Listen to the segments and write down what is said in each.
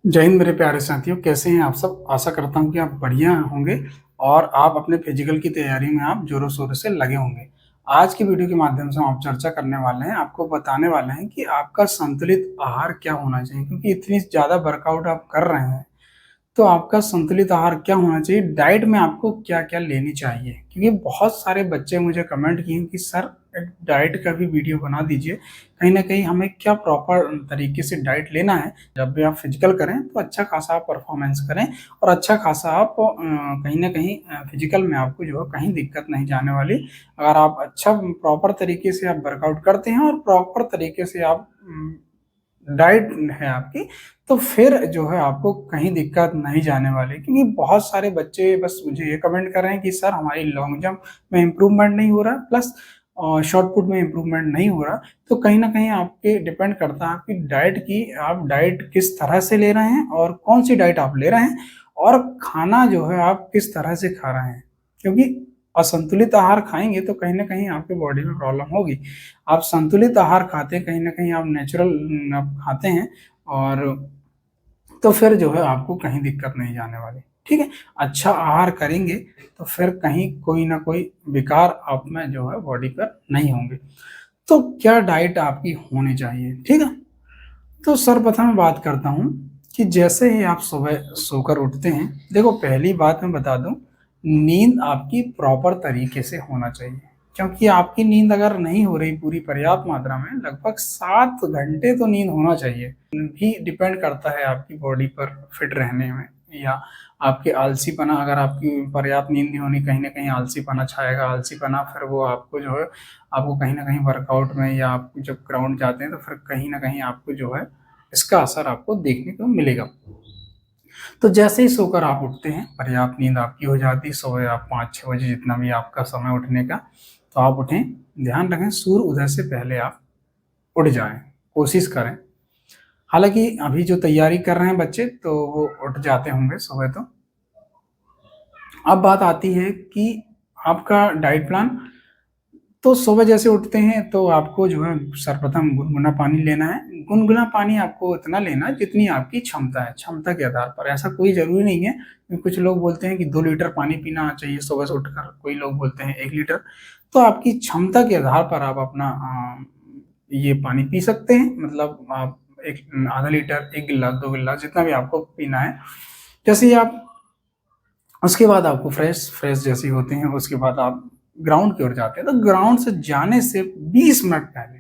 जय हिंद मेरे प्यारे साथियों, कैसे हैं आप सब। आशा करता हूं कि आप बढ़िया होंगे और आप अपने फिजिकल की तैयारी में आप जोरों शोरों से लगे होंगे। आज की वीडियो के माध्यम से हम आप चर्चा करने वाले हैं, आपको बताने वाले हैं कि आपका संतुलित आहार क्या होना चाहिए, क्योंकि इतनी ज़्यादा वर्कआउट आप कर रहे हैं तो आपका संतुलित आहार क्या होना चाहिए, डाइट में आपको क्या-क्या लेनी चाहिए? क्योंकि बहुत सारे बच्चे मुझे कमेंट किए कि सर एक डाइट का भी वीडियो बना दीजिए। कहीं न कहीं हमें क्या प्रॉपर तरीके से डाइट लेना है, जब भी आप फिज़िकल करें तो अच्छा खासा आप परफ़ॉर्मेंस करें और अच्छा खासा आप कहीं न कहीं फिज़िकल में आपको जो है कहीं दिक्कत नहीं जाने वाली। अगर आप अच्छा प्रॉपर तरीके से आप वर्कआउट करते हैं और प्रॉपर तरीके से आप डाइट है आपकी, तो फिर जो है आपको कहीं दिक्कत नहीं जाने वाली। क्योंकि बहुत सारे बच्चे बस मुझे ये कमेंट कर रहे हैं कि सर हमारी लॉन्ग जंप में इम्प्रूवमेंट नहीं हो रहा है, प्लस शॉट पुट में इम्प्रूवमेंट नहीं हो रहा। तो कहीं न कहीं आपके डिपेंड करता है आपकी डाइट की, आप डाइट किस तरह से ले रहे हैं और कौन-सी डाइट आप ले रहे हैं और खाना जो है आप किस तरह से खा रहे हैं। क्योंकि असंतुलित आहार खाएँगे तो कहीं न कहीं आपकी बॉडी में प्रॉब्लम होगी। आप संतुलित आहार खाते हैं, कहीं न कहीं आप नेचुरल आप खाते हैं और तो फिर जो है आपको कहीं दिक्कत नहीं जाने वाली, ठीक है? अच्छा आहार करेंगे तो फिर कहीं कोई न कोई विकार आप में जो है बॉडी पर नहीं होंगे। तो क्या डाइट आपकी होनी चाहिए, ठीक है? तो सर्वप्रथम मैं बात करता हूँ कि जैसे ही आप सुबह सोकर उठते हैं, देखो पहली बात मैं बता दूँ, नींद आपकी प्रॉपर तरीके से होना चाहिए। क्योंकि आपकी नींद अगर नहीं हो रही पूरी पर्याप्त मात्रा में, लगभग 7 घंटे तो नींद होना चाहिए। भी डिपेंड करता है आपकी बॉडी पर फिट रहने में या आपके आलसीपना, अगर आपकी पर्याप्त नींद नहीं होनी, कहीं न कहीं आलसीपना छाएगा। आलसीपना फिर वो आपको जो है, आपको कहीं न कहीं वर्कआउट में या आप जब ग्राउंड जाते हैं तो फिर कहीं न कहीं आपको जो है इसका असर आपको देखने को मिलेगा। तो जैसे ही सोकर आप उठते हैं, पर्याप्त नींद आपकी हो जाती है, सुबह आप 5-6 बजे जितना भी आपका समय उठने का, तो आप उठें। ध्यान रखें सूर्य उदय से पहले आप उठ जाएँ, कोशिश करें। हालाँकि अभी जो तैयारी कर रहे हैं बच्चे तो वो उठ जाते होंगे सुबह तो। अब बात आती है कि आपका डाइट प्लान, तो सुबह जैसे उठते हैं तो आपको जो है सर्वप्रथम गुनगुना पानी लेना है। गुनगुना पानी आपको उतना लेना जितनी आपकी क्षमता है, क्षमता के आधार पर। ऐसा कोई ज़रूरी नहीं है कि कुछ लोग बोलते हैं कि 2 लीटर पानी पीना चाहिए सुबह से उठकर, कोई लोग बोलते हैं 1 लीटर। तो आपकी क्षमता के आधार पर आप अपना ये पानी पी सकते हैं। मतलब आप एक आधा लीटर, 1 गिलास, 2 गिलास जितना भी आपको पीना है। जैसे ही आप उसके बाद आपको फ्रेश फ्रेश जैसे ही होते हैं, उसके बाद आप ग्राउंड की ओर जाते हैं, तो ग्राउंड से जाने से 20 मिनट पहले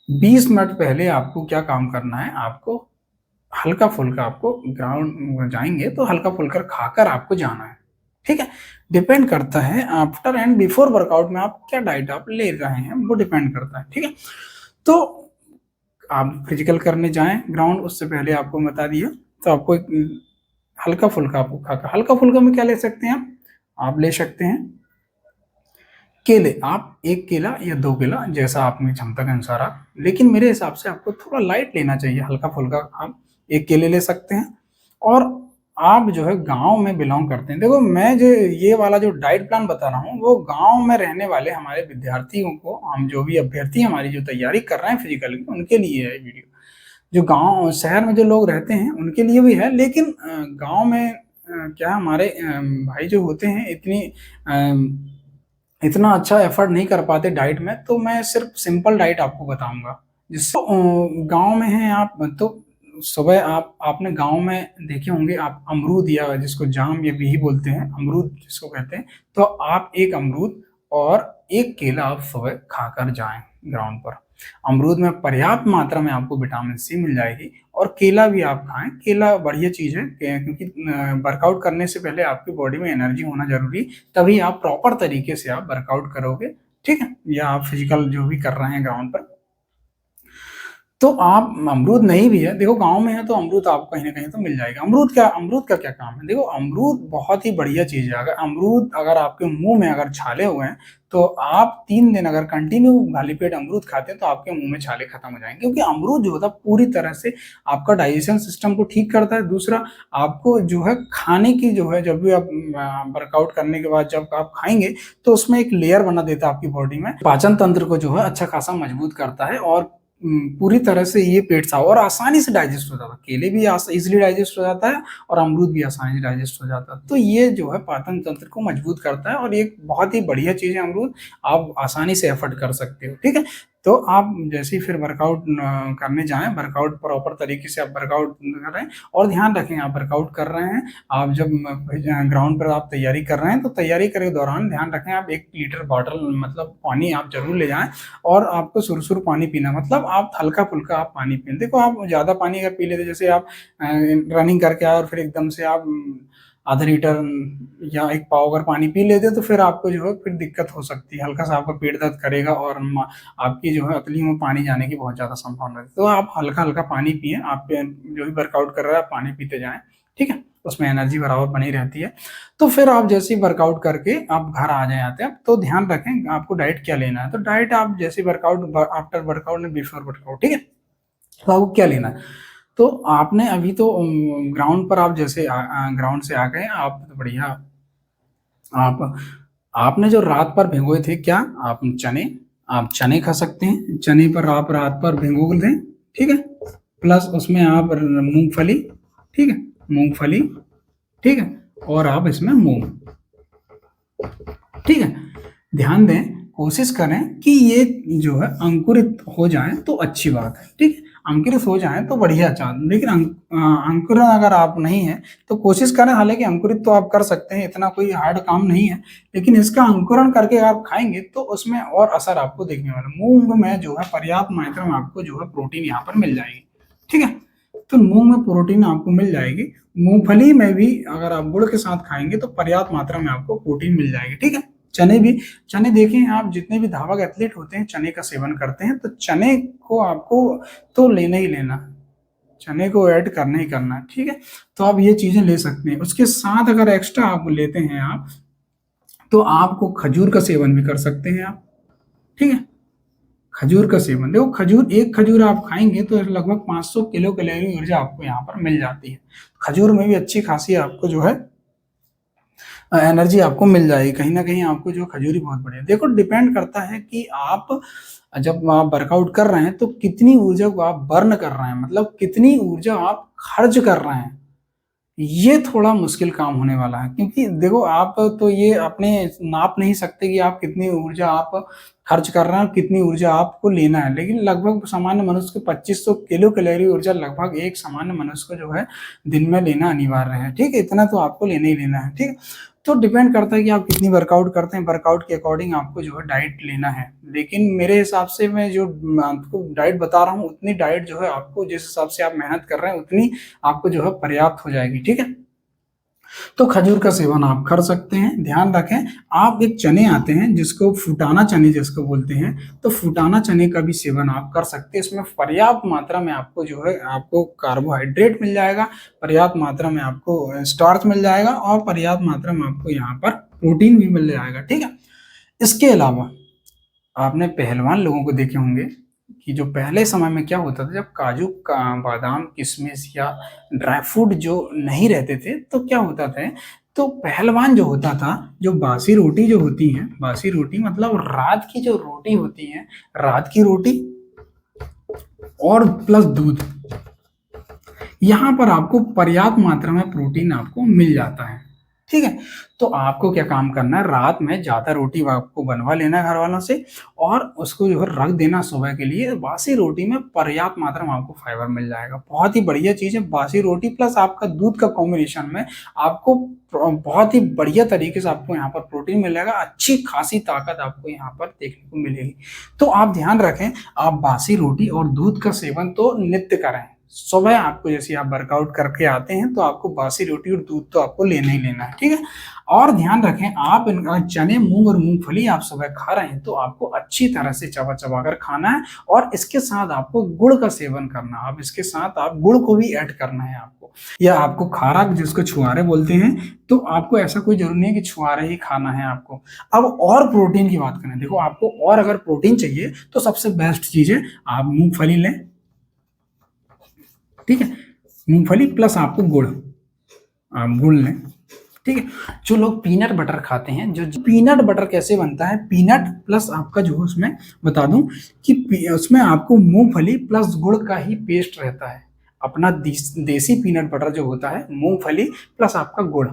20 मिनट पहले आपको क्या काम करना है, आपको हल्का-फुल्का, आपको ग्राउंड जाएँगे तो हल्का-फुल्का खाकर आपको जाना है, ठीक है? डिपेंड करता है आफ्टर एंड बिफोर वर्कआउट में आप क्या डाइट आप ले रहे हैं, वो डिपेंड करता है, ठीक है? तो आप फिजिकल करने जाएँ ग्राउंड, उससे पहले आपको बता दिया, तो आपको एक हल्का-फुल्का आपको खाकर, हल्का-फुल्का में क्या ले सकते हैं आप? आप ले सकते हैं केले, आप 1 केला या 2 केला जैसा अपनी क्षमता के अनुसार आप, लेकिन मेरे हिसाब से आपको थोड़ा लाइट लेना चाहिए, हल्का-फुल्का आप 1 केले ले सकते हैं। और आप जो है गाँव में बिलॉन्ग करते हैं। देखो मैं जो ये वाला जो डाइट प्लान बता रहा हूँ, वो गाँव में रहने वाले हमारे विद्यार्थियों को, हम जो भी अभ्यर्थी हमारी जो तैयारी कर रहे हैं फिज़िकल की, उनके लिए है ये वीडियो। जो गाँव शहर में जो लोग रहते हैं उनके लिए भी है, लेकिन गाँव में क्या हमारे भाई जो होते हैं इतना अच्छा एफर्ट नहीं कर पाते डाइट में, तो मैं सिर्फ़ सिंपल डाइट आपको बताऊँगा। जिससे गाँव में हैं आप तो सुबह आप आपने गाँव में देखे होंगे आप अमरूद, या जिसको जाम या बिही बोलते हैं, अमरूद जिसको कहते हैं, तो आप 1 अमरूद और 1 केला आप सुबह खाकर जाएँ ग्राउंड पर। अमरूद में पर्याप्त मात्रा में आपको विटामिन सी मिल जाएगी और केला भी आप खाएँ, केला बढ़िया चीज़ है क्योंकि वर्कआउट करने से पहले आपकी बॉडी में एनर्जी होना ज़रूरी, तभी आप प्रॉपर तरीके से आप वर्कआउट करोगे, ठीक है? या आप फिज़िकल जो भी कर रहे हैं ग्राउंड पर। तो आप अमरूद नहीं भी है, देखो गाँव में है तो अमरूद आपको कहीं न कहीं तो मिल जाएगा। अमरूद का क्या काम है? देखो अमरूद बहुत ही बढ़िया चीज़ है। अगर आपके मुँह में अगर छाले हुए हैं, तो आप 3 दिन अगर कंटिन्यू खाली पेट अमरूद खाते हैं, तो आपके मुँह में छाले खत्म हो जाएँगे। क्योंकि अमरूद जो होता है पूरी तरह से आपका डाइजेशन सिस्टम को ठीक करता है। दूसरा, आपको जो है खाने की जो है, जब भी आप वर्कआउट करने के बाद जब आप खाएँगे, तो उसमें एक लेयर बना देता है आपकी बॉडी में। पाचन तंत्र को जो है अच्छा खासा मजबूत करता है और पूरी तरह से ये पेट साफ और आसानी से डाइजेस्ट हो जाता है। केले भी इजिली डाइजेस्ट हो जाता है और अमरूद भी आसानी से डाइजेस्ट हो जाता है। तो ये जो है पाचन तंत्र को मजबूत करता है और ये एक बहुत ही बढ़िया चीज़ है अमरूद, आप आसानी से एफर्ट कर सकते हो, ठीक है। तो आप जैसे ही फिर वर्कआउट करने जाएं, वर्कआउट प्रॉपर तरीके से आप वर्कआउट करें और ध्यान रखें आप वर्कआउट कर रहे हैं, आप जब ग्राउंड पर आप तैयारी कर रहे हैं तो तैयारी करे दौरान ध्यान रखें आप 1 लीटर बॉटल मतलब पानी आप जरूर ले जाएं और आपको सुरसुर पानी पीना, मतलब आप हल्का फुल्का आप पानी पिए। देखो आप ज़्यादा पानी अगर पी लेते, जैसे आप रनिंग करके आए और फिर एकदम से आप आधा लीटर या 1 पाव अगर पानी पी लेते तो फिर आपको जो है फिर दिक्कत हो सकती है, हल्का सा आपका पेट दर्द करेगा और आपकी जो है अतली में पानी जाने की बहुत ज़्यादा संभावना है। तो आप हल्का हल्का पानी पिए, आप जो भी वर्कआउट कर रहे हैं आप पानी पीते जाएं, ठीक है, उसमें एनर्जी बराबर बनी रहती है। तो फिर आप जैसे ही वर्कआउट करके आप घर आ जाए आते हैं तो ध्यान रखें आपको डाइट क्या लेना है। तो डाइट आप जैसे workout after workout and before workout, ठीक है, तो आपको क्या लेना है। तो आपने अभी तो ग्राउंड पर आप जैसे ग्राउंड से आ गए आप, तो बढ़िया आप आपने जो रात पर भिगोए थे क्या आप चने, आप चने खा सकते हैं। चने पर आप रात पर भिगो दें, ठीक है, प्लस उसमें आप मूंगफली, ठीक है, मूंगफली, ठीक है, और आप इसमें मूंग, ठीक है। ध्यान दें, कोशिश करें कि ये जो है अंकुरित हो जाए तो अच्छी बात है, ठीक है, अंकुरित हो जाए तो बढ़िया चांद। लेकिन अंकुरण अगर आप नहीं है तो कोशिश करें, हालांकि अंकुरित तो आप कर सकते हैं, इतना कोई हार्ड काम नहीं है, लेकिन इसका अंकुरण करके आप खाएंगे तो उसमें और असर आपको देखने वाला। मूंग में जो है पर्याप्त मात्रा में आपको जो है प्रोटीन यहाँ पर मिल जाएगी, ठीक है, तो मूंग में प्रोटीन आपको मिल जाएगी। मूंगफली में भी अगर आप गुड़ के साथ खाएंगे तो पर्याप्त मात्रा में आपको प्रोटीन मिल जाएगी, ठीक है। चने भी, चने देखें आप जितने भी धावक एथलीट होते हैं चने का सेवन करते हैं, तो चने को आपको तो लेना ही लेना, चने को ऐड करना ही करना है, ठीक है। तो आप ये चीजें ले सकते हैं। उसके साथ अगर एक्स्ट्रा आप लेते हैं आप, तो आपको खजूर का सेवन भी कर सकते हैं आप, ठीक है, खजूर का सेवन। देखो खजूर, एक खजूर आप खाएंगे तो लगभग 500 किलो कैलोरी ऊर्जा आपको यहाँ पर मिल जाती है। खजूर में भी अच्छी खासी आपको जो है एनर्जी आपको मिल जाएगी, कहीं ना कहीं आपको जो खजूरी बहुत बढ़िया। देखो डिपेंड करता है कि आप जब आप वर्कआउट कर रहे हैं तो कितनी ऊर्जा को आप बर्न कर रहे हैं, मतलब कितनी ऊर्जा आप खर्च कर रहे हैं, ये थोड़ा मुश्किल काम होने वाला है। क्योंकि देखो आप तो ये अपने नाप नहीं सकते कि आप कितनी ऊर्जा आप खर्च कर रहे हैं और कितनी ऊर्जा आपको लेना है, लेकिन लगभग सामान्य मनुष्य को 2500 किलो कैलोरी ऊर्जा लगभग एक सामान्य मनुष्य को जो है दिन में लेना अनिवार्य है, ठीक है, इतना तो आपको लेना ही लेना है, ठीक है। तो डिपेंड करता है कि आप कितनी वर्कआउट करते हैं, वर्कआउट के अकॉर्डिंग आपको जो है डाइट लेना है। लेकिन मेरे हिसाब से मैं जो आपको डाइट बता रहा हूँ उतनी डाइट जो है आपको, जिस हिसाब से आप मेहनत कर रहे हैं उतनी आपको जो है पर्याप्त हो जाएगी, ठीक है। तो खजूर का सेवन आप कर सकते हैं। ध्यान रखें, आप एक चने आते हैं जिसको फुटाना चने जिसको बोलते हैं, तो फुटाना चने का भी सेवन आप कर सकते हैं। इसमें पर्याप्त मात्रा में आपको जो है आपको कार्बोहाइड्रेट मिल जाएगा, पर्याप्त मात्रा में आपको स्टार्च मिल जाएगा और पर्याप्त मात्रा में आपको यहाँ पर प्रोटीन भी मिल जाएगा, ठीक है। इसके अलावा आपने पहलवान लोगों को देखे होंगे कि जो पहले समय में क्या होता था, जब काजू का बादाम किशमिश या ड्राई फ्रूट जो नहीं रहते थे तो क्या होता था, तो पहलवान जो होता था, जो बासी रोटी जो होती है, बासी रोटी मतलब रात की जो रोटी होती है, रात की रोटी और प्लस दूध, यहाँ पर आपको पर्याप्त मात्रा में प्रोटीन आपको मिल जाता है, ठीक है। तो आपको क्या काम करना है, रात में ज्यादा रोटी आपको बनवा लेना है घर वालों से और उसको जो है रख देना सुबह के लिए। बासी रोटी में पर्याप्त मात्रा में आपको फाइबर मिल जाएगा, बहुत ही बढ़िया चीज है। बासी रोटी प्लस आपका दूध का कॉम्बिनेशन में आपको बहुत ही बढ़िया तरीके से आपको यहाँ पर प्रोटीन मिलेगा, अच्छी खासी ताकत आपको यहाँ पर देखने को मिलेगी। तो आप ध्यान रखें, आप बासी रोटी और दूध का सेवन तो नित्य करें। सुबह आपको जैसे आप वर्कआउट करके आते हैं तो आपको बासी रोटी और दूध तो आपको लेना ही लेना है, ठीक है। और ध्यान रखें, आप चने, मूंग और मूंगफली आप सुबह खा रहे हैं तो आपको अच्छी तरह से चबा चबा कर खाना है और इसके साथ आपको गुड़ का सेवन करना है। आप इसके साथ आप गुड़ को भी ऐड करना है आपको, या आपको खारा जिसको छुआरे बोलते हैं, तो आपको ऐसा कोई जरूरी नहीं है कि छुआरे ही खाना है आपको। अब और प्रोटीन की बात करें, देखो आपको और अगर प्रोटीन चाहिए तो सबसे बेस्ट चीज है आप मूंगफली लें, ठीक है, मूंगफली प्लस आपको गुड़, आप गुड़ लें, ठीक है। जो लोग पीनट बटर खाते हैं, जो पीनट बटर कैसे बनता है, पीनट प्लस आपका जो उसमें बता दूं कि उसमें आपको मूंगफली प्लस गुड़ का ही पेस्ट रहता है। अपना देसी पीनट बटर जो होता है, मूंगफली प्लस आपका गुड़।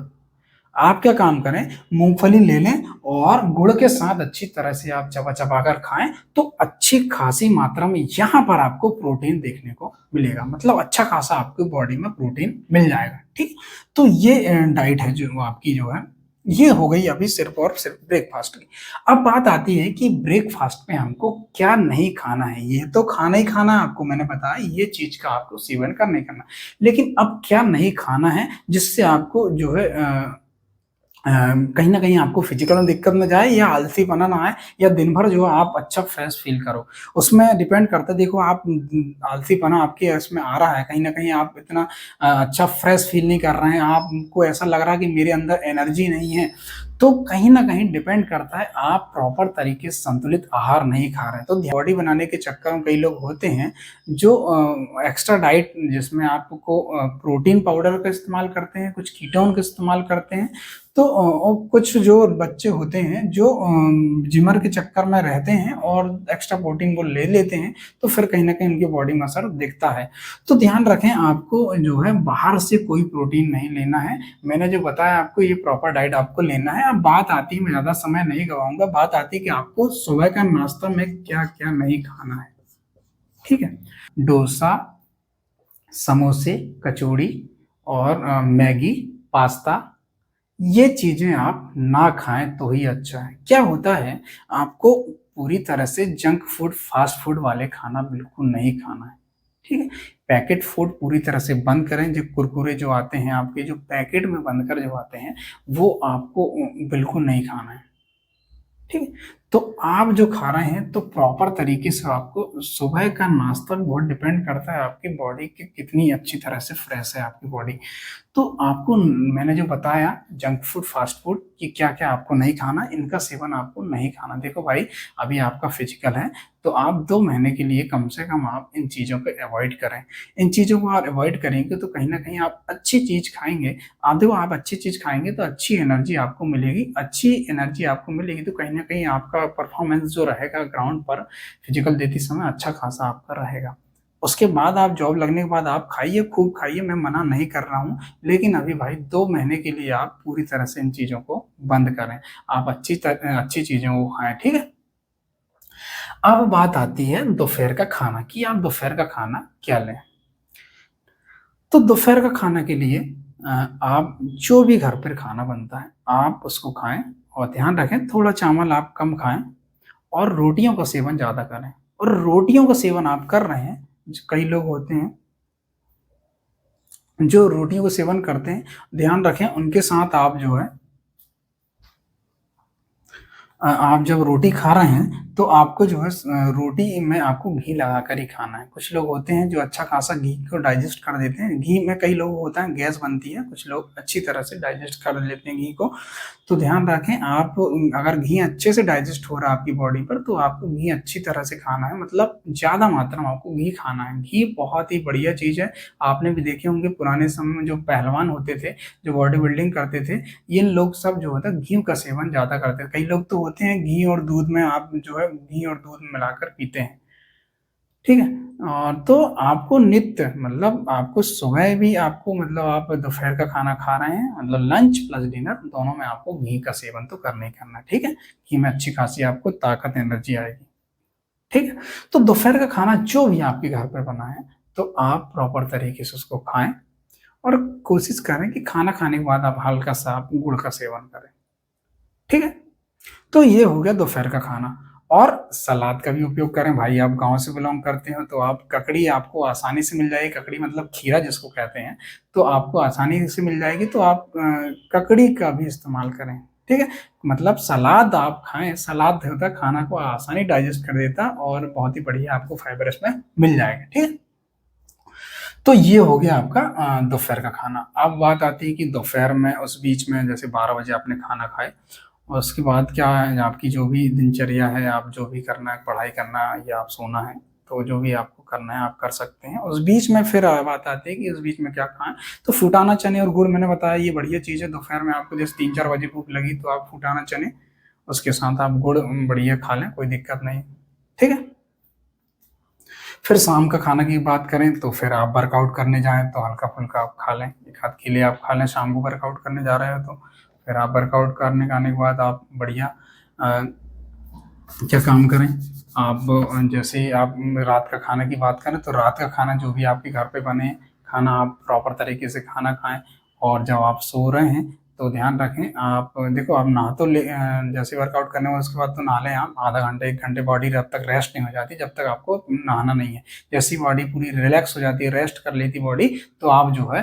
आप क्या काम करें, मूंगफली ले लें और गुड़ के साथ अच्छी तरह से आप चबा चबा कर खाएं, तो अच्छी खासी मात्रा में यहां पर आपको प्रोटीन देखने को मिलेगा। मतलब अच्छा खासा आपकी बॉडी में प्रोटीन मिल जाएगा। ठीक, तो ये डाइट है जो आपकी जो है, ये हो गई अभी सिर्फ और सिर्फ ब्रेकफास्ट की। अब बात आती है कि ब्रेकफास्ट में हमको क्या नहीं खाना है। ये तो खाना ही खाना है, आपको मैंने बताया ये चीज का आपको सेवन करना ही करना, लेकिन अब क्या नहीं खाना है जिससे आपको जो है कहीं न कहीं आपको फिजिकल में दिक्कत ना जाए या आलसीपना ना आए, या दिन भर जो है आप अच्छा फ्रेश फ़ील करो। उसमें डिपेंड करता है, देखो आप आलसीपना आपके इसमें आ रहा है, कहीं न कहीं आप इतना अच्छा फ्रेश फ़ील नहीं कर रहे हैं, आपको ऐसा लग रहा है कि मेरे अंदर एनर्जी नहीं है, तो कहीं न कहीं डिपेंड करता है आप प्रॉपर तरीके से संतुलित आहार नहीं खा रहे हैं। तो बॉडी बनाने के चक्कर में कई लोग होते हैं जो एक्स्ट्रा डाइट जिसमें आपको प्रोटीन पाउडर का इस्तेमाल करते हैं, कुछ कीटोन का इस्तेमाल करते हैं, तो कुछ जो बच्चे होते हैं जो जिमर के चक्कर में रहते हैं और एक्स्ट्रा प्रोटीन वो ले लेते हैं, तो फिर कहीं न कहीं उनकी बॉडी में असर दिखता है। तो ध्यान रखें, आपको जो है बाहर से कोई प्रोटीन नहीं लेना है। मैंने जो बताया आपको, ये प्रॉपर डाइट आपको लेना है। अब बात आती है, मैं ज़्यादा समय नहीं गवाऊँगा, बात आती है कि आपको सुबह का नाश्ता में क्या-क्या नहीं खाना है। ठीक है? डोसा, समोसे, कचौड़ी और मैगी, पास्ता, ये चीज़ें आप ना खाएँ तो ही अच्छा है। क्या होता है, आपको पूरी तरह से जंक फूड, फास्ट फूड वाले खाना बिल्कुल नहीं खाना है, ठीक है? पैकेट फूड पूरी तरह से बंद करें, जो कुरकुरे जो आते हैं आपके, जो पैकेट में बनकर जो आते हैं, वो आपको बिल्कुल नहीं खाना है। ठीक है? तो आप जो खा रहे हैं, तो प्रॉपर तरीके से आपको सुबह का नाश्ता भी बहुत डिपेंड करता है आपकी बॉडी की कितनी अच्छी तरह से फ्रेश है आपकी बॉडी। तो आपको मैंने जो बताया जंक फूड, फास्ट फूड कि क्या-क्या आपको नहीं खाना, इनका सेवन आपको नहीं खाना। देखो भाई, अभी आपका फिजिकल है, तो आप 2 महीने के लिए कम से कम आप इन चीज़ों को अवॉइड करें। इन चीज़ों को आप अवॉइड करेंगे तो कहीं न कहीं आप अच्छी चीज़ खाएँगे। आप देखो, आप अच्छी चीज़ खाएँगे तो अच्छी एनर्जी आपको मिलेगी। अच्छी एनर्जी आपको मिलेगी तो कहीं न कहीं आपका परफॉर्मेंस जो रहेगा ग्राउंड पर फिजिकल देते समय अच्छा खासा आपका रहेगा। उसके बाद आप जॉब लगने के बाद आप खाइए, खूब खाइए, मैं मना नहीं कर रहा हूँ। लेकिन अभी भाई 2 महीने के लिए आप पूरी तरह से इन चीज़ों को बंद करें। आप अच्छी चीज़ों को खाएँ, ठीक है? अब बात आती है दोपहर का खाना कि आप दोपहर का खाना क्या लें? तो दोपहर का खाना के लिए आप जो भी घर पर खाना बनता है, आप उसको खाएँ और ध्यान रखें थोड़ा चावल आप कम खाएँ और रोटियों का सेवन ज़्यादा करें। और रोटियों का सेवन आप कर रहे हैं, ज कई लोग होते हैं जो रोटियों का सेवन करते हैं, ध्यान रखें उनके साथ आप जो है आप जब रोटी खा रहे हैं, तो आपको जो है रोटी में आपको घी लगाकर ही खाना है। कुछ लोग होते हैं जो अच्छा खासा घी को डाइजेस्ट कर देते हैं। घी में कई लोगों को होता है गैस बनती है, कुछ लोग अच्छी तरह से डाइजेस्ट कर लेते हैं घी को। तो ध्यान रखें, आप अगर घी अच्छे से डाइजेस्ट हो रहा है आपकी बॉडी पर, तो आपको घी अच्छी तरह से खाना है, मतलब ज़्यादा मात्रा में आपको घी खाना है। घी बहुत ही बढ़िया चीज़ है। आपने भी देखे होंगे पुराने समय में जो पहलवान होते थे, जो बॉडी बिल्डिंग करते थे, ये लोग सब जो होता है घी का सेवन ज़्यादा करते हैं। कई लोग तो होते हैं घी और दूध में आप जो है घी और दूध मिलाकर पीते हैं, ठीक है? तो आपको नित्य मतलब आपको सुबह भी आपको मतलब आप दोपहर का खाना खा रहे हैं, मतलब लंच प्लस डिनर दोनों में आपको घी का सेवन तो करना ही करना है, ठीक है? घी में अच्छी खासी आपको ताकत एनर्जी आएगी, ठीक है? तो दोपहर का खाना जो भी आपके घर पे बना है, तो आप प्रॉपर तरीके से उसको खाएँ और कोशिश करें कि खाना खाने के बाद आप हल्का-सा आप गुड़ का सेवन करें, ठीक है? तो ये हो गया दोपहर का खाना। और सलाद का भी उपयोग करें। भाई आप गाँव से बिलॉन्ग करते हो तो आप ककड़ी आपको आसानी से मिल जाएगी, ककड़ी मतलब खीरा जिसको कहते हैं, तो आपको आसानी से मिल जाएगी, तो आप ककड़ी का भी इस्तेमाल करें, ठीक है? मतलब सलाद आप खाएँ, सलाद होता है खाना को आसानी डाइजेस्ट कर देता है और बहुत ही बढ़िया आपको फाइबर इसमें मिल जाएगा, ठीक है? तो ये हो गया आपका दोपहर का खाना। अब बात आती है कि दोपहर में उस बीच में जैसे 12 बजे आपने खाना खाए और उसके बाद क्या है आपकी जो भी दिनचर्या है, आप जो भी करना है, पढ़ाई करना है या आप सोना है, तो जो भी आपको करना है आप कर सकते हैं। उस बीच में फिर बात आती है कि उस बीच में क्या खाएं। तो फुटाना चने और गुड़ मैंने बताया ये बढ़िया चीज़ है। दोपहर में आपको जैसे 3-4 बजे भूख लगी तो आप फुटाना चने उसके साथ आप गुड़ बढ़िया खा लें, कोई दिक्कत नहीं, ठीक है। फिर शाम का खाना की बात करें तो फिर आप वर्कआउट करने जाएं तो हल्का फुल्का आप खा लें, एक आध केले आप खा लें शाम को वर्कआउट करने जा रहे हो तो। फिर आप वर्कआउट करने के आने के बाद आप बढ़िया क्या काम करें आप, जैसे आप रात का खाने की बात करें तो रात का खाना जो भी आपके घर पे बने खाना आप प्रॉपर तरीके से खाना खाएं। और जब आप सो रहे हैं तो ध्यान रखें आप, देखो आप नहा तो जैसे वर्कआउट करने में उसके बाद तो नहा लें आप, आधा घंटे 1 घंटे बॉडी जब तक रेस्ट नहीं हो जाती जब तक आपको नहाना नहीं है। जैसी बॉडी पूरी रिलैक्स हो जाती है, रेस्ट कर लेती बॉडी, तो आप जो है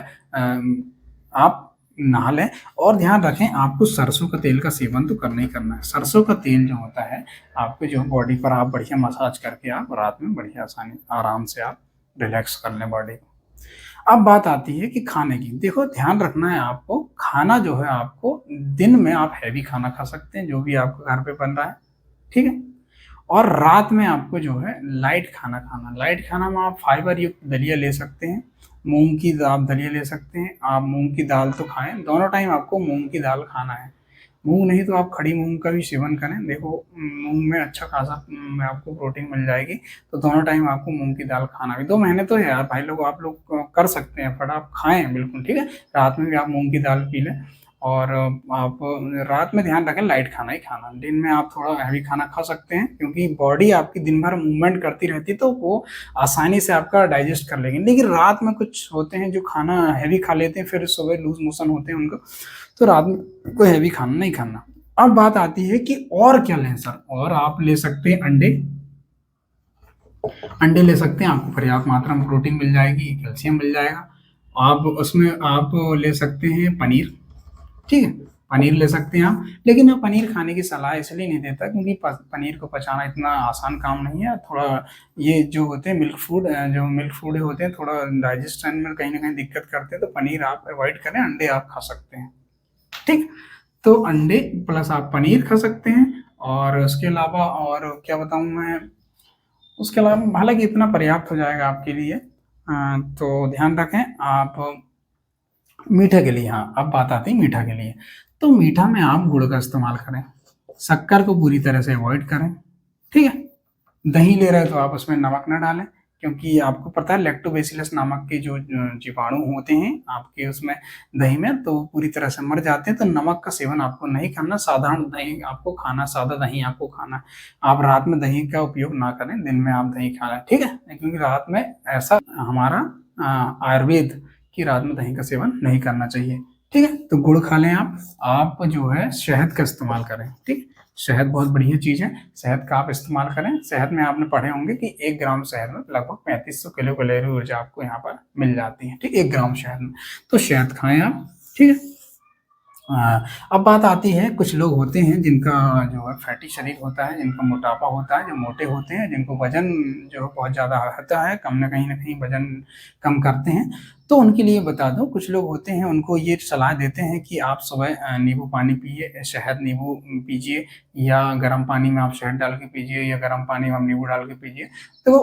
आप नहा लें। और ध्यान रखें आपको सरसों का तेल का सेवन तो करना ही करना है। सरसों का तेल जो होता है आपके जो बॉडी पर आप बढ़िया मसाज करके आप रात में बढ़िया आसानी आराम से आप रिलैक्स कर लें बॉडी को। अब बात आती है कि खाने की, देखो ध्यान रखना है आपको, खाना जो है आपको दिन में आप हैवी खाना खा सकते हैं जो भी आपके घर पे बन रहा है, ठीक है। और रात में आपको जो है लाइट खाना खाना, लाइट खाना में आप फाइबर युक्त दलिया ले सकते हैं, मूंग की आप दलिया ले सकते हैं, आप मूंग की दाल तो खाएं, दोनों टाइम आपको मूंग की दाल खाना है। मूंग नहीं तो आप खड़ी मूंग का भी सेवन करें, देखो मूंग में अच्छा खासा आपको प्रोटीन मिल जाएगी। तो दोनों टाइम आपको मूंग की दाल खाना भी, 2 महीने तो है यार भाई लोग, आप लोग कर सकते हैं, बट आप खाएं बिल्कुल, ठीक है। रात में भी आप मूंग की दाल पी लें। और आप रात में ध्यान रखें लाइट खाना ही खाना, दिन में आप थोड़ा हैवी खाना खा सकते हैं क्योंकि बॉडी आपकी दिन भर मूवमेंट करती रहती है तो वो आसानी से आपका डाइजेस्ट कर लेगी। लेकिन रात में कुछ होते हैं जो खाना हैवी खा लेते हैं फिर सुबह लूज मोशन होते हैं उनको, तो रात में कोई हैवी खाना नहीं खाना। अब बात आती है कि और क्या लें सर, और आप ले सकते हैं अंडे, अंडे ले सकते हैं, आपको पर्याप्त मात्रा में प्रोटीन मिल जाएगी, कैल्शियम मिल जाएगा। आप उसमें आप ले सकते हैं पनीर, ठीक है, पनीर ले सकते हैं आप। लेकिन मैं पनीर खाने की सलाह इसलिए नहीं देता क्योंकि पनीर को पचाना इतना आसान काम नहीं है, थोड़ा ये जो होते हैं मिल्क फूड, जो मिल्क फूड होते हैं थोड़ा डाइजेशन में कहीं ना कहीं दिक्कत करते हैं, तो पनीर आप अवॉइड करें, अंडे आप खा सकते हैं, ठीक। तो अंडे प्लस आप पनीर खा सकते हैं। और उसके अलावा और क्या बताऊं मैं, उसके अलावा हालांकि इतना पर्याप्त हो जाएगा आपके लिए। तो ध्यान रखें आप मीठे के लिए, हाँ अब बात आती है मीठा के लिए। तो मीठा में आप गुड़ का इस्तेमाल करें, शक्कर को पूरी तरह से अवॉइड करें, ठीक है। दही ले रहे हो तो आप उसमें नमक न डालें क्योंकि आपको पता है लैक्टोबैसिलस नामक के जो जीवाणु होते हैं आपके उसमें दही में, तो पूरी तरह से मर जाते हैं। तो नमक का सेवन आपको नहीं करना, साधारण दही आपको खाना, सादा दही आपको खाना है। आप रात में दही का उपयोग ना करें, दिन में आप दही खा लें, ठीक है, क्योंकि रात में ऐसा हमारा आयुर्वेद की रात में दही का सेवन नहीं करना चाहिए, ठीक है। तो गुड़ खा लें आप जो है शहद का इस्तेमाल करें, ठीक। शहद बहुत बढ़िया चीज़ है, शहद का आप इस्तेमाल करें। शहद में आपने पढ़े होंगे कि 1 ग्राम शहद में लगभग 3500 किलो कैलोरी ऊर्जा आपको यहाँ पर मिल जाती है, ठीक, 1 ग्राम शहद में। तो शहद खाएं आप, ठीक है। अब बात आती है, कुछ लोग होते हैं जिनका जो है फैटी शरीर होता है, जिनका मोटापा होता है, जो मोटे होते हैं, जिनको वजन जो है बहुत ज़्यादा होता है, कम ना कहीं वजन कम करते हैं। तो उनके लिए बता दूं, कुछ लोग होते हैं उनको ये सलाह देते हैं कि आप सुबह नींबू पानी पिए, शहद नींबू पीजिए, या गर्म पानी में आप शहद डाल के पीजिए, या गर्म पानी में आप नींबू डाल के पीजिए। तो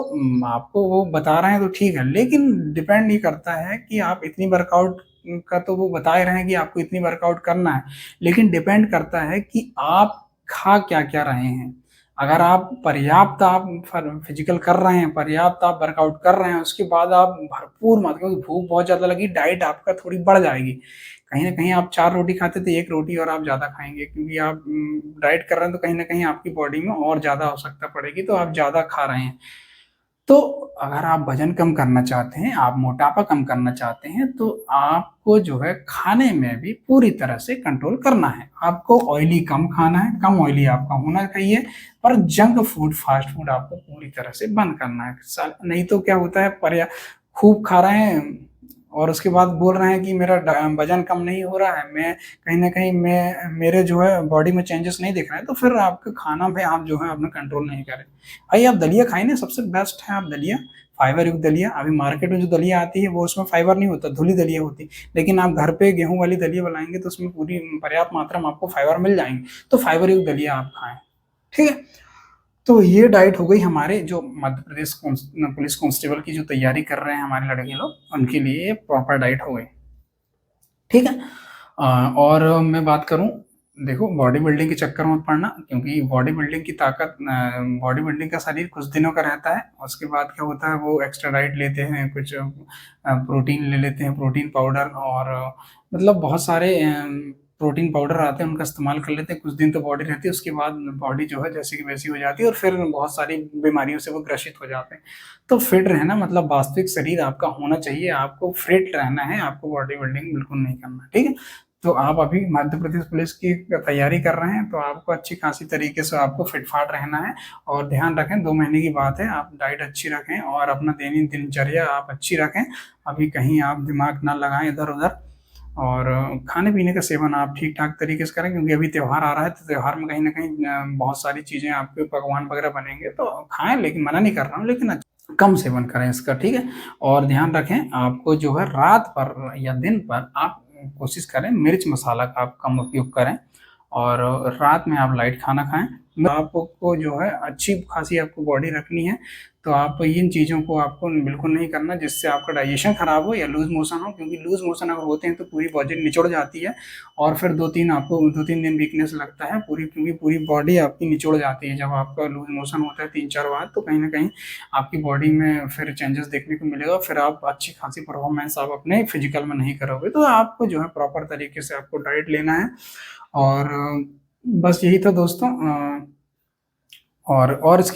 आपको वो बता रहे हैं तो ठीक है, लेकिन डिपेंड ये करता है कि आप इतनी वर्कआउट का तो वो बता ही रहे हैं कि आपको इतनी वर्कआउट करना है, लेकिन डिपेंड करता है कि आप खा क्या क्या रहे हैं। अगर आप पर्याप्त आप फिजिकल कर रहे हैं, पर्याप्त आप वर्कआउट कर रहे हैं, उसके बाद आप भरपूर मात्रा, क्योंकि भूख बहुत ज़्यादा लगी, डाइट आपका थोड़ी बढ़ जाएगी। कहीं ना कहीं आप 4 रोटी खाते थे, 1 रोटी और आप ज़्यादा खाएंगे क्योंकि आप डाइट कर रहे हैं, तो कहीं ना कहीं आपकी बॉडी में और ज़्यादा आवश्यकता पड़ेगी, तो आप ज़्यादा खा रहे हैं। तो अगर आप वजन कम करना चाहते हैं, आप मोटापा कम करना चाहते हैं, तो आपको जो है खाने में भी पूरी तरह से कंट्रोल करना है। आपको ऑयली कम खाना है, कम ऑयली आपका होना चाहिए, पर जंक फूड, फास्ट फूड आपको पूरी तरह से बंद करना है। नहीं तो क्या होता है, खूब खा रहे हैं और उसके बाद बोल रहे हैं कि मेरा वजन कम नहीं हो रहा है, मैं कहीं ना कहीं मैं मेरे जो है बॉडी में चेंजेस नहीं दिख रहे हैं, तो फिर आपके खाना में आप जो है अपना कंट्रोल नहीं करें। भाई आप दलिया खाएं ना, सबसे बेस्ट है आप दलिया, फाइबर युक्त दलिया। अभी मार्केट में जो दलिया आती है वो उसमें फाइबर नहीं होता, धुली दलिया होती, लेकिन आप घर पे गेहूं वाली दलिया बनाएंगे तो उसमें पूरी पर्याप्त मात्रा में आपको फाइबर मिल जाएंगे। तो फाइबर युक्त दलिया आप खाएं, ठीक है। तो ये डाइट हो गई हमारे जो मध्य प्रदेश पुलिस कांस्टेबल की जो तैयारी कर रहे हैं हमारे लड़के लोग, उनके लिए प्रॉपर डाइट हो गई। ठीक है। और मैं बात करूं, देखो बॉडी बिल्डिंग के चक्कर में मत पड़ना, क्योंकि बॉडी बिल्डिंग की ताकत, बॉडी बिल्डिंग का शरीर कुछ दिनों का रहता है, उसके बाद क्या होता है वो एक्स्ट्रा डाइट लेते हैं, कुछ प्रोटीन ले लेते हैं, प्रोटीन पाउडर, और मतलब बहुत सारे प्रोटीन पाउडर आते हैं, उनका इस्तेमाल कर लेते हैं, कुछ दिन तो बॉडी रहती है, उसके बाद बॉडी जो है जैसी की वैसी हो जाती है और फिर बहुत सारी बीमारियों से वो ग्रसित हो जाते हैं। तो फिट रहना मतलब वास्तविक शरीर आपका होना चाहिए, आपको फिट रहना है, आपको बॉडी बिल्डिंग बिल्कुल नहीं करना, ठीक है? तो आप अभी मध्य प्रदेश पुलिस की तैयारी कर रहे हैं, तो आपको अच्छी खासी तरीके से आपको फिट-फाट रहना है, और ध्यान रखें 2 महीने की बात है, आप डाइट अच्छी रखें और अपना दैनिक दिनचर्या आप अच्छी रखें। अभी कहीं आप दिमाग ना लगाएँ इधर-उधर, और खाने-पीने का सेवन आप ठीक-ठाक तरीके से करें, क्योंकि अभी त्योहार आ रहा है, तो त्योहार में कहीं न कहीं बहुत सारी चीज़ें आपके पकवान वगैरह बनेंगे, तो खाएँ, लेकिन मना नहीं कर रहा हूँ, लेकिन कम सेवन करें इसका, ठीक है? और ध्यान रखें, आपको जो है रात पर या दिन पर आप कोशिश करें मिर्च मसाला का आप कम उपयोग करें, और रात में आप लाइट खाना खाएँ। आपको जो है अच्छी खासी आपको बॉडी रखनी है, तो आप इन चीज़ों को आपको बिल्कुल नहीं करना जिससे आपका डाइजेशन खराब हो या लूज़ मोशन हो, क्योंकि लूज़ मोशन अगर होते हैं तो पूरी बॉडी निचुड़ जाती है, और फिर 2-3 दिन वीकनेस लगता है पूरी, क्योंकि पूरी बॉडी आपकी निचुड़ जाती है। जब आपका लूज़ मोशन होता है 3-4 बार, तो कहीं न कहीं आपकी बॉडी में फिर चेंजेस देखने को मिलेगा, फिर आप अच्छी खासी परफ़ॉर्मेंस आप अपने फिज़िकल में नहीं करोगे। तो आपको जो है प्रॉपर तरीके से आपको डाइट लेना है, और बस यही था दोस्तों। और इसके